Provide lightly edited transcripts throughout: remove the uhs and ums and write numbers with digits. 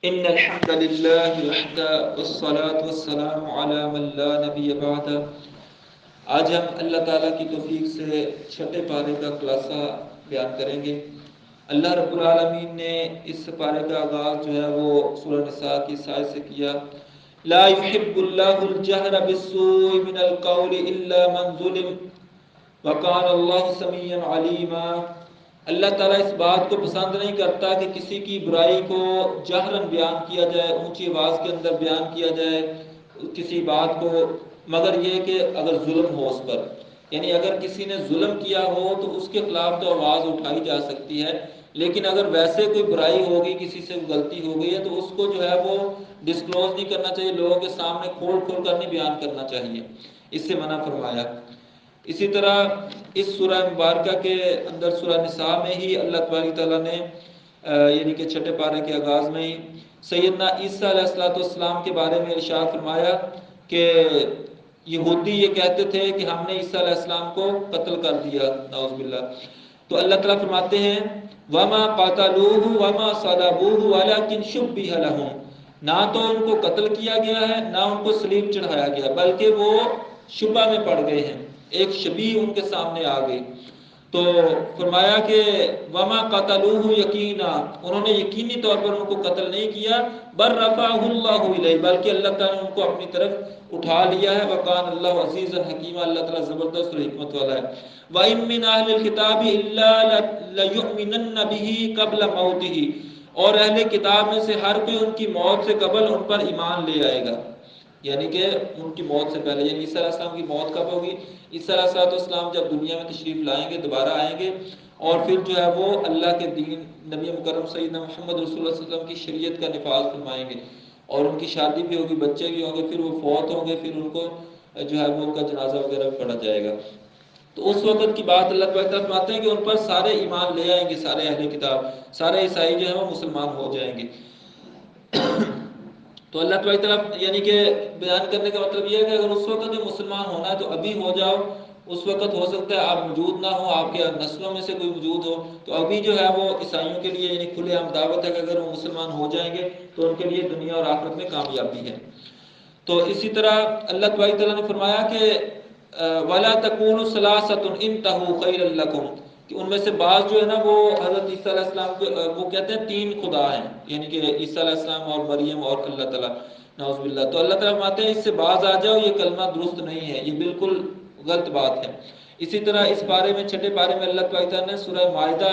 ان الحمد لله وحده والصلاة والسلام على من لا نبی بعده۔ آج ہم اللہ تعالیٰ کی توفیق سے چھٹے پارے کا خلاصہ بیان کریں گے۔ اللہ رب العالمین نے اس پارے کا آغاز جو ہے وہ سورہ نساء کی سائے سے کیا۔ لا يحب الله الجهر بالسوء من القول الا من ظلم وكان الله سميعا عليما۔ اللہ تعالیٰ اس بات کو پسند نہیں کرتا کہ کسی کی برائی کو جہراً بیان کیا جائے، اونچی آواز کے اندر بیان کیا جائے کسی بات کو، مگر یہ کہ اگر ظلم ہو اس پر، یعنی اگر کسی نے ظلم کیا ہو تو اس کے خلاف تو آواز اٹھائی جا سکتی ہے، لیکن اگر ویسے کوئی برائی ہوگی، کسی سے غلطی ہو گئی ہے تو اس کو جو ہے وہ ڈسکلوز نہیں کرنا چاہیے، لوگوں کے سامنے کھول کھول کر نہیں بیان کرنا چاہیے، اس سے منع فرمایا۔ اسی طرح اس سورہ مبارکہ کے اندر سورہ نساء میں ہی اللہ تبارک تعالیٰ نے یعنی کہ چھٹے پارے کے آغاز میں ہی سیدنا عیسیٰ علیہ السلام کے بارے میں ارشاد فرمایا کہ یہودی یہ کہتے تھے کہ ہم نے عیسیٰ علیہ السلام کو قتل کر دیا، نعوذ باللہ۔ تو اللہ تعالیٰ فرماتے ہیں وَمَا قَتَلُوهُ وَمَا صَلَبُوهُ وَلَكِنْ شُبِّهَ لَهُمْ، نہ تو ان کو قتل کیا گیا ہے نہ ان کو صلیب چڑھایا گیا، بلکہ وہ شبہ میں پڑ گئے ہیں، ایک شبیہ ان کے سامنے آ گئی۔ تو فرمایا کہ وما قتلوہ یقینا، انہوں نے یقینی طور پر ان کو قتل نہیں کیا، بل رفعہ اللہ الیہ، بلکہ اللہ تعالیٰ نے ان کو اپنی طرف اٹھا لیا ہے، وکان اللہ عزیزا حکیما، اللہ تعالیٰ زبردست اور حکمت والا ہے۔ وَإِن مِّنْ أَهْلِ الْكِتَابِ إِلَّا لَيُؤْمِنَنَّ بِهِ قَبْلَ مَوْتِهِ، اور اہل کتاب میں سے ہر کوئی ان کی موت سے قبل ان پر ایمان لے آئے گا، یعنی کہ ان کی موت سے پہلے، یعنی عیسیٰ علیہ السلام کی موت کب ہوگی؟ عیسیٰ علیہ السلام جب دنیا میں تشریف لائیں گے، دوبارہ آئیں گے، اور پھر جو ہے وہ اللہ کے دین نبی مکرم سیدنا محمد رسول اللہ صلی اللہ علیہ وسلم کی شریعت کا نفاذ فرمائیں گے، اور ان کی شادی بھی ہوگی، بچے بھی ہوں گے، پھر وہ فوت ہوں گے، پھر ان کو جو ہے وہ ان کا جنازہ وغیرہ بھی پڑھا جائے گا۔ تو اس وقت کی بات اللہ تعالیٰ فرماتے ہیں کہ ان پر سارے ایمان لے آئیں گے، سارے اہل کتاب، سارے عیسائی جو ہیں وہ مسلمان ہو جائیں گے۔ تو اللہ تعالیٰ یعنی کہ بیان کرنے کا مطلب یہ ہے کہ اگر اس وقت میں مسلمان ہونا ہے تو ابھی ہو جاؤ، اس وقت ہو سکتا ہے آپ موجود نہ ہو، آپ کے نسلوں میں سے کوئی موجود ہو، تو ابھی جو ہے وہ عیسائیوں کے لیے یعنی کھلے عام دعوت ہے کہ اگر وہ مسلمان ہو جائیں گے تو ان کے لیے دنیا اور آخرت میں کامیابی ہے۔ تو اسی طرح اللہ تعالیٰ نے فرمایا کہ وَلَا تَقُولُوا ثَلَاثَةٌ انتَهُوا خَيْرًا لَكُمْ، کہ ان میں سے بعض جو ہے نا وہ حضرت عیسیٰ علیہ السلام کو وہ کہتے ہیں تین خدا ہیں، یعنی کہ عیسیٰ علیہ السلام اور مریم اور اللہ تعالیٰ، نعوذ باللہ۔ تو اللہ تعالیٰ فرماتے ہیں اس سے باز آ جاؤ، یہ کلمہ درست نہیں ہے، یہ بالکل غلط بات ہے۔ اسی طرح اس بارے میں چھٹے پارے میں اللہ تعالیٰ نے سورہ مائدہ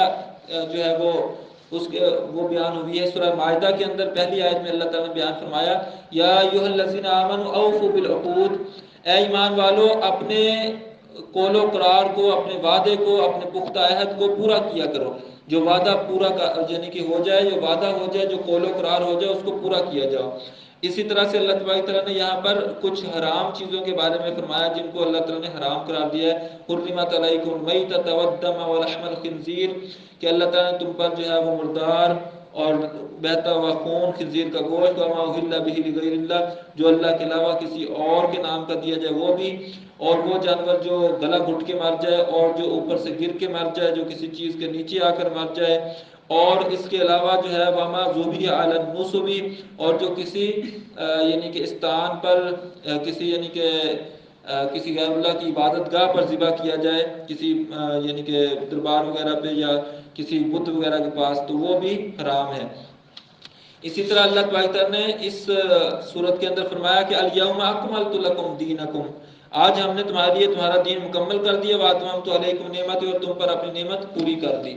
جو ہے وہ بیان ہوئی ہے۔ سورہ مائدہ کے اندر پہلی آیت میں اللہ تعالیٰ نے بیان فرمایا یا ایھا الذین آمنوا اوفوا بالعقود، اے ایمان والو اپنے قول و قرار کو، اپنے وعدے کو، اپنے پختہ عہد کو پورا کیا کرو، جو وعدہ پورا یعنی کہ ہو جائے، جو وعدہ ہو جائے، جو قول و قرار ہو جائے، اس کو پورا کیا جاؤ۔ اسی طرح سے اللہ تعالیٰ نے یہاں پر کچھ حرام چیزوں کے بارے میں فرمایا جن کو اللہ تعالیٰ نے حرام قرار دیا ہے، حرمت علیکم المیتۃ والدم ولحم الخنزیر، کہ اللہ تعالیٰ نے تم پر جو ہے وہ مردار اور بہتا ہوا خون، خنزیر کا گوشت، وما اہل بہ لغیر اللہ، جو اللہ کے علاوہ کسی اور کے نام کا دیا جائے وہ بھی، اور وہ جانور جو گلا گھٹ کے مر جائے اور جو اوپر سے گر کے مر جائے، جو کسی چیز کے نیچے آ کر مر جائے، اور اس کے علاوہ جو ہے وما ذبح علی النصب، اور جو کسی یعنی کہ استان پر کسی یعنی کہ کسی غیر اللہ کی عبادت گاہ پر ذبح کیا جائے، کسی یعنی کہ دربار وغیرہ پہ یا کسی بت وغیرہ کے پاس، تو وہ بھی حرام ہے۔ اسی طرح اللہ تعالیٰ نے اس صورت کے اندر فرمایا کہ الیوم اکملت لکم دینکم، آج ہم نے تمہارے لیے تمہارا دین مکمل کر دیا، واتممت علیکم نعمتی، اور تم پر اپنی نعمت پوری کر دی۔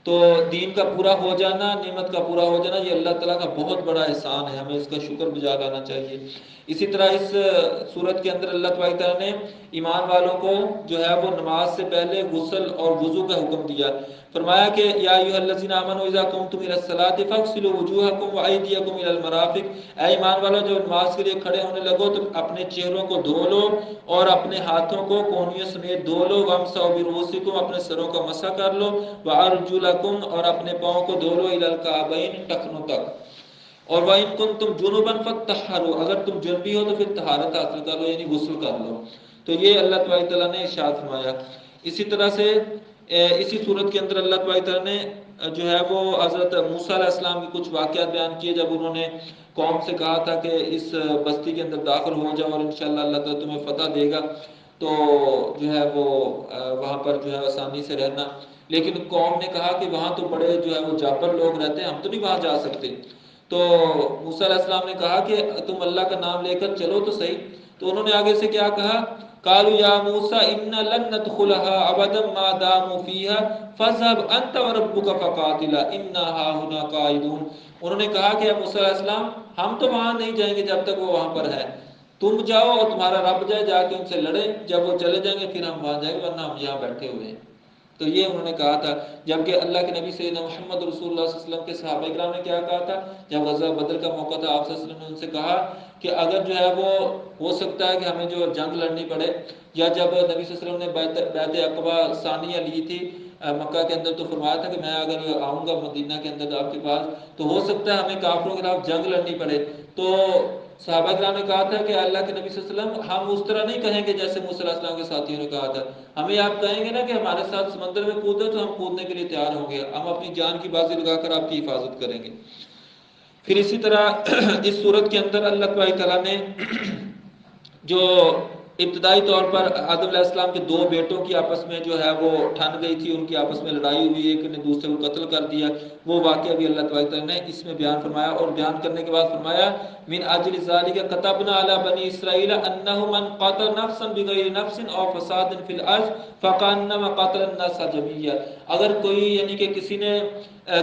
تو دین کا پورا ہو جانا، نعمت کا پورا ہو جانا، یہ اللہ تعالیٰ کا بہت بڑا احسان ہے، ہمیں اس کا شکر بجا لانا چاہیے۔ اسی طرح اس صورت کے اندر اللہ تعالیٰ نے ایمان والوں کو جو ہے وہ نماز سے پہلے غسل اور وضو کا حکم دیا، فرمایا کہ یا ایھا الذین آمنوا اذا قمتم الی الصلاۃ فاغسلوا وجوہکم وایدیکم الی المرافق، اے ایمان والو جب نماز کے لیے کھڑے ہونے لگو تو اپنے چہروں کو دھو لو اور اپنے ہاتھوں کو کونیوں سمیت دھو لو، وامسحوا برؤوسکم، اپنے سروں کا مسح کر لو، وارجلکم، اور اپنے پاؤں کو دھو لو، الی الکعبین، ٹخنوں تک، اور وَإِن كُنتُمْ جُنُبًا فَاطَّهَّرُوا، اگر تم جنبی ہو تو پھر طہارت حاصل کر لو، یعنی غسل کر لو۔ تو یہ اللہ تعالیٰ نے ارشاد فرمایا۔ اسی طرح سے اسی صورت کے اندر اللہ تبارک تعالیٰ نے جو ہے وہ حضرت موسیٰ علیہ السلام کی کچھ واقعات بیان کیے، جب انہوں نے قوم سے کہا تھا کہ اس بستی کے اندر داخل ہو جاؤ اور انشاءاللہ اللہ تعالیٰ تمہیں فتح دے گا، تو جو ہے وہ وہاں پر جو ہے آسانی سے رہنا، لیکن قوم نے کہا کہ وہاں تو بڑے جو ہے وہ جابر لوگ رہتے ہیں، ہم تو نہیں وہاں جا سکتے۔ تو موسیٰ علیہ السلام نے کہا کہ تم اللہ کا نام لے کر چلو تو صحیح۔ تو انہوں نے آگے سے کیا کہا، قالوا یا موسیٰ انا لن ندخلها ابدا ما داموا فيها فاذهب انت وربك فقاتلا انا هاهنا قاعدون۔ انہوں نے کہا کہ اے موسیٰ علیہ السلام ہم تو وہاں نہیں جائیں گے جب تک وہ وہاں پر ہے، تم جاؤ اور تمہارا رب جائے، جا کے ان سے لڑے، جب وہ چلے جائیں گے پھر ہم وہاں جائیں گے، ورنہ ہم یہاں بیٹھے ہوئے ہیں۔ تو یہ انہوں نے کہا تھا، جبکہ اللہ کے نبی سیدنا محمد رسول اللہ صلی اللہ علیہ وسلم کے صحابہ کرام نے کیا کہا تھا، جب غزوہ بدر کا موقع تھا، آپ صلی اللہ علیہ وسلم نے ان سے کہا کہ اگر جو ہے وہ ہو سکتا ہے کہ ہمیں جو جنگ لڑنی پڑے، یا جب نبی صلی اللہ علیہ وسلم نے بیعت عقبہ ثانیہ لی تھی مکہ کے اندر، تو فرمایا تھا کہ میں اگر آؤں گا مدینہ کے اندر آپ کے پاس تو ہو سکتا ہے ہمیں کافروں کے خلاف جنگ لڑنی پڑے۔ تو صحابہ کرام نے کہا تھا کہ اللہ کے نبی صلی اللہ علیہ وسلم ہم اس طرح نہیں کہیں گے جیسے موسیٰ علیہ السلام کے ساتھیوں نے کہا تھا، ہمیں آپ کہیں گے نا کہ ہمارے ساتھ سمندر میں کودے تو ہم کودنے کے لیے تیار ہوں گے، ہم اپنی جان کی بازی لگا کر آپ کی حفاظت کریں گے۔ پھر اسی طرح اس صورت کے اندر اللہ تبارک تعالیٰ نے جو ابتدائی طور پر آدم علیہ السلام کے دو بیٹوں کی آپس میں جو ہے وہ ٹھن گئی تھی، ان کی آپس میں لڑائی ہوئی، ایک نے دوسرے کو قتل کر دیا، وہ واقعہ بھی اللہ تبارک تعالیٰ نے اس میں بیان فرمایا، اور بیان کرنے کے بعد فرمایا من اجل ذلک كتبنا علی بنی اسرائیل انه من قتل نفسا بغیر نفس او فساد فی الارض فکانما قتل الناس جميعا۔ اگر کوئی یعنی کہ کسی نے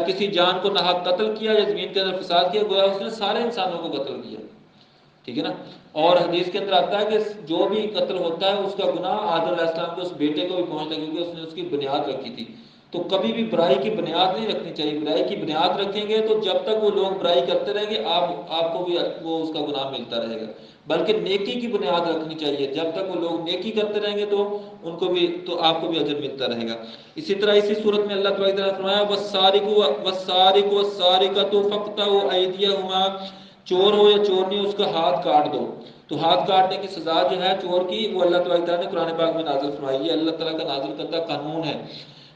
کسی جان کو ناحق قتل کیا یا زمین کے اندر فساد کیا، گویا اس نے سارے انسانوں کو قتل کیا، ٹھیک ہے نا۔ اور حدیث کے اندر آتا ہے کہ جو بھی قتل ہوتا ہے اس کا گناہ آدم علیہ السلام کے اس بیٹے کو بھی پہنچتا ہے، کیونکہ اس نے اس کی بنیاد رکھی تھی۔ تو کبھی بھی برائی کی بنیاد نہیں رکھنی چاہیے، برائی کی بنیاد رکھیں گے تو جب تک وہ لوگ برائی کرتے رہیں گے آپ کو بھی وہ اس کا گناہ ملتا رہے گا، بلکہ نیکی کی بنیاد رکھنی چاہیے، جب تک وہ لوگ نیکی کرتے رہیں گے تو ان کو بھی تو آپ کو بھی اجر ملتا رہے گا۔ اسی طرح اسی صورت میں اللہ تعالیٰ نے فرمایا والسارق والسارقۃ فاقطعوا ایدیہما، چور ہو یا چورنی اس کا ہاتھ کاٹ دو۔ تو ہاتھ کاٹنے کی سزا جو ہے چور کی وہ اللہ تعالیٰ نے قرآن پاک میں نازل فرمائی، یہ اللہ تعالیٰ کا نازل کردہ قانون ہے۔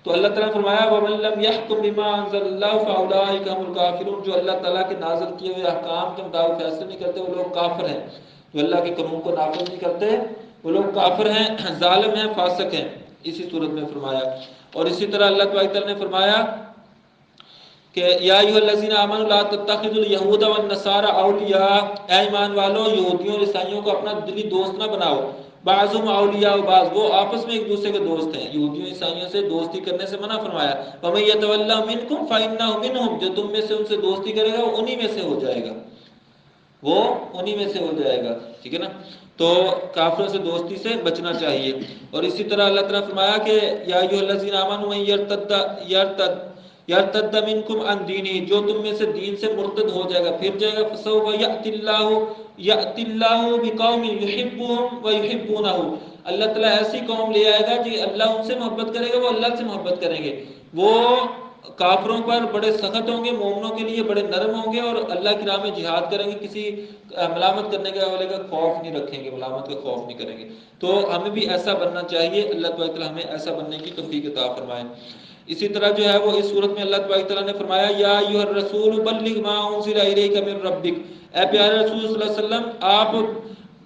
تو اللہ تعالیٰ نے فرمایا وَمَن لَّمْ يَحْكُم بِمَا أَنزَلَ اللَّهُ فَأُولَٰئِكَ هُمُ الْكَافِرُونَ، جو اللہ تعالیٰ کے نازل کیے ہوئے احکام کے مطابق فیصلے نہیں کرتے وہ لوگ کافر ہیں، جو اللہ کے قانون کو نافذ نہیں کرتے وہ لوگ کافر ہیں، ظالم ہیں، فاسق ہیں، اسی صورت میں فرمایا۔ اور اسی طرح اللہ تعالیٰ نے فرمایا کہ یا ایھا الذین آمنوا لا تتخذوا اليہود والنصارى اولیاء، اے ایمان والو یہودیوں اور عیسائیوں کو اپنا دلی دوست نہ بناؤ، بعضهم اولیاء بعض، وہ آپس میں ایک دوسرے کے دوست ہیں، یہودیوں عیسائیوں سے دوستی کرنے سے منع فرمایا۔ ومن یتولھم منکم فانہ منھم، جو تم میں سے ان سے دوستی کرے گا وہ انہی میں سے ہو جائے گا، وہ انہی میں سے ہو جائے گا، ٹھیک ہے نا۔ تو کافروں سے دوستی سے بچنا چاہیے۔ اور اسی طرح اللہ تعالیٰ نے فرمایا کہ یا ایھا الذین آمنوا من یرتد منکم عن دینہ، جو تم میں سے دین سے مرتد ہو جائے گا، پھر جائے گا، فسوف یأتی اللہ بقوم یحبهم ویحبونہ، اللہ تعالیٰ ایسی قوم لے آئے گا کہ اللہ ان سے محبت کرے گا، وہ اللہ سے محبت کریں گے، وہ کافروں پر بڑے سخت ہوں گے، مومنوں کے لیے بڑے نرم ہوں گے، اور اللہ کی راہ میں جہاد کریں گے، کسی ملامت کرنے کے والے کا خوف نہیں رکھیں گے، ملامت کا خوف نہیں کریں گے۔ تو ہمیں بھی ایسا بننا چاہیے، اللہ تعالیٰ ہمیں ایسا بننے کی توفیق عطا فرمائے۔ اسی طرح جو ہے وہ اس صورت میں اللہ تعالیٰ نے فرمایا یا ایھا الرسول بلغ ما انزل الیک من ربک، اے پیارے رسول صلی اللہ علیہ وسلم آپ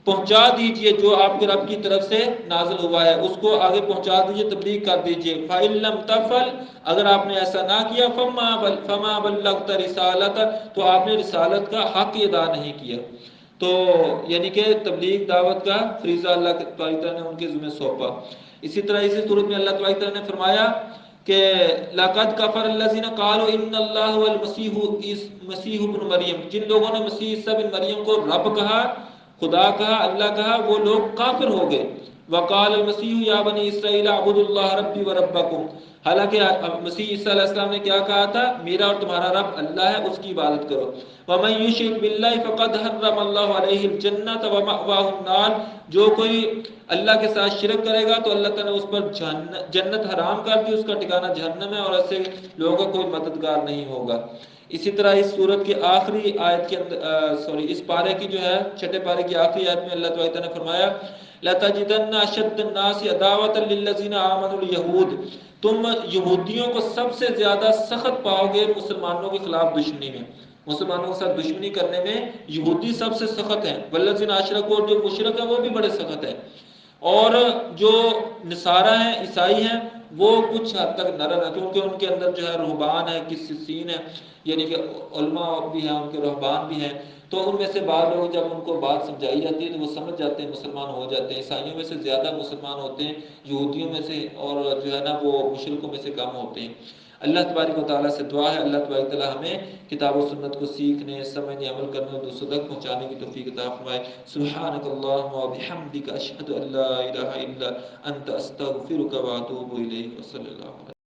پہنچا دیجئے جو آپ کے رب کی طرف سے نازل ہوا ہے، اس کو آگے پہنچا دیجئے، تبلیغ کر دیجئے۔ فَإِن لَّمْ تَفْعَلْ، اگر آپ نے ایسا نہ کیا، فَمَا بَلَّغْتَ رِسَالَتَهُ، تو آپ نے رسالت کا حق ادا نہیں کیا۔ تو یعنی کہ تبلیغ دعوت کا فریضہ اللہ تعالیٰ نے ان کے ذمہ سونپا۔ اسی طرح اسی صورت میں اللہ تعالیٰ نے فرمایا کہ لَقَدْ كَفَرَ الَّذِينَ قَالُوا إِنَّ اللَّهَ هُوَ الْمَسِيحُ ابْنُ مَرْيَم، جن لوگوں نے مسیح عیسیٰ بن مریم کو رب کہا، خدا کہا، اللہ کہا، وہ لوگ کافر ہو گئے۔ وقال المسیح یا بنی اسرائیل اعبدوا اللہ ربی و ربکم، حالانکہ مسیح عیسیٰ علیہ السلام نے کیا کہا تھا، میرا اور تمہارا رب اللہ ہے، اس کی عبادت کرو۔ ومن یشرک باللہ فقد حرم اللہ علیہ الجنۃ ومأواہ النار، جو کوئی اللہ کے ساتھ شرک کرے گا تو اللہ تعالیٰ نے اس پر جنت حرام کر دی، اس کا ٹھکانہ جہنم ہے، اور ایسے لوگوں کا کوئی مددگار نہیں ہوگا۔ اسی طرح اس سورت کی آخری آیت کے اندر اس پارے کی جو ہے چھٹے پارے کی آخری آیت میں اللہ تعالیٰ نے فرمایا لَتَجِدَنَّ أَشَدَّ النَّاسِ عَدَاوَةً لِلَّذِينَ آمَنُوا الْيَهُودَ، تم یہودیوں کو سب سے زیادہ سخت پاؤ گے مسلمانوں کے خلاف دشمنی میں، مسلمانوں کے ساتھ دشمنی کرنے میں یہودی سب سے سخت ہیں، والذین اشرکوا، جو مشرک ہیں وہ بھی بڑے سخت ہیں، اور جو نصارہ ہیں عیسائی ہیں وہ کچھ حد تک نرم ہے، کیونکہ ان کے اندر جو ہے رہبان ہے، قسیسین ہے، یعنی کہ علماء بھی ہیں، ان کے رہبان بھی ہیں، تو ان میں سے بعض لوگ جب ان کو بات سمجھائی جاتی ہے تو وہ سمجھ جاتے ہیں، مسلمان ہو جاتے ہیں۔ عیسائیوں میں سے زیادہ مسلمان ہوتے ہیں، یہودیوں میں سے، اور جو ہے نا وہ مشرکوں میں سے کم ہوتے ہیں۔ اللہ تبارک و تعالیٰ سے دعا ہے اللہ تبارک و تعالیٰ ہمیں کتاب و سنت کو سیکھنے، سمجھنے، عمل کرنے اور دوسروں تک پہنچانے کی توفیق عطا فرمائے۔ سبحانک اللہم و بحمدک، اشہد ان لا الہ الا انت، استغفرک و اتوب الیک، وصلی اللہ علیہ